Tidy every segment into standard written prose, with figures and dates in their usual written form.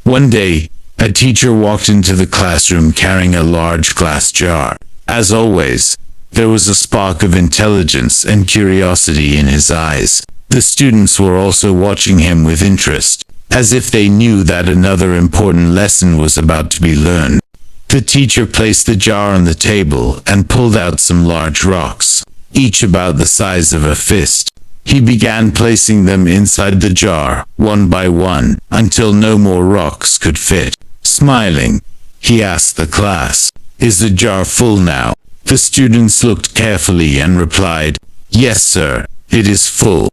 One day, a teacher walked into the classroom carrying a large glass jar. As always, there was a spark of intelligence and curiosity in his eyes. The students were also watching him with interest, as if they knew that another important lesson was about to be learned. The teacher placed the jar on the table and pulled out some large rocks, each about the size of a fist. He began placing them inside the jar, one by one, until no more rocks could fit. Smiling, he asked the class, "Is the jar full now?" The students looked carefully and replied, "Yes, sir, it is full."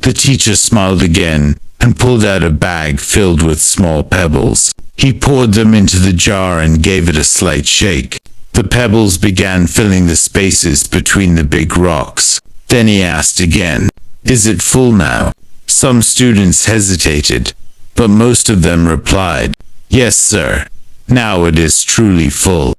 The teacher smiled again and pulled out a bag filled with small pebbles. He poured them into the jar and gave it a slight shake. The pebbles began filling the spaces between the big rocks. Then he asked again, "Is it full now?" Some students hesitated, but most of them replied, "Yes, sir. Now it is truly full."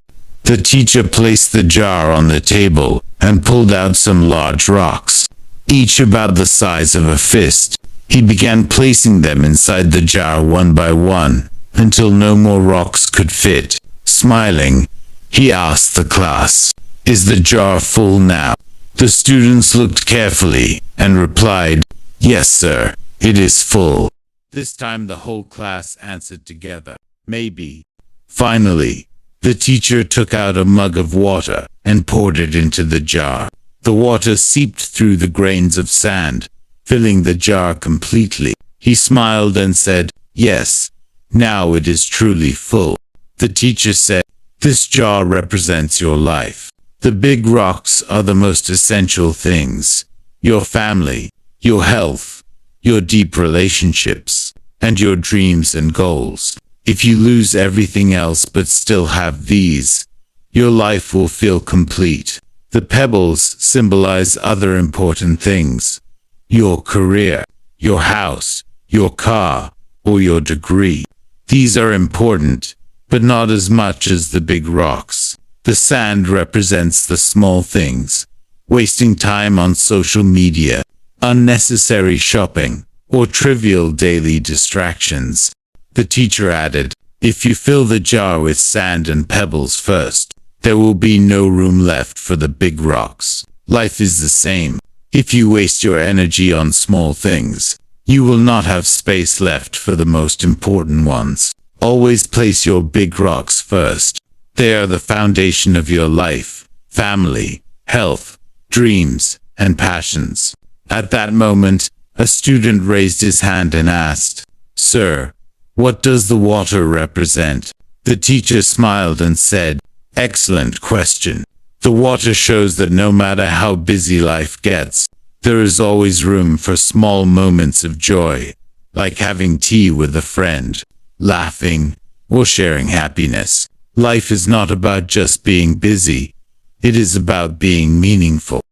The teacher placed the jar on the table and pulled out some large rocks, each about the size of a fist. He began placing them inside the jar one by one, until no more rocks could fit. Smiling, he asked the class, "Is the jar full now?" The students looked carefully and replied, "Yes, sir, it is full." This time the whole class answered together, "Maybe." Finally, the teacher took out a mug of water and poured it into the jar. The water seeped through the grains of sand, filling the jar completely. He smiled and said, "Yes, now it is truly full." The teacher said, "This jar represents your life. The big rocks are the most essential things: your family, your health, your deep relationships, and your dreams and goals. If you lose everything else but still have these, your life will feel complete." The pebbles symbolize other important things: your career, your house, your car, or your degree. These are important, but not as much as the big rocks. The sand represents the small things: wasting time on social media, unnecessary shopping, or trivial daily distractions. The teacher added, "If you fill the jar with sand and pebbles first, there will be no room left for the big rocks." Life is the same. If you waste your energy on small things, you will not have space left for the most important ones. Always place your big rocks first. They are the foundation of your life, family, health, dreams, and passions. At that moment, a student raised his hand and asked, "Sir, what does the water represent?" The teacher smiled and said, "Excellent question. The water shows that no matter how busy life gets, there is always room for small moments of joy, like having tea with a friend, laughing, or sharing happiness. Life is not about just being busy. It is about being meaningful."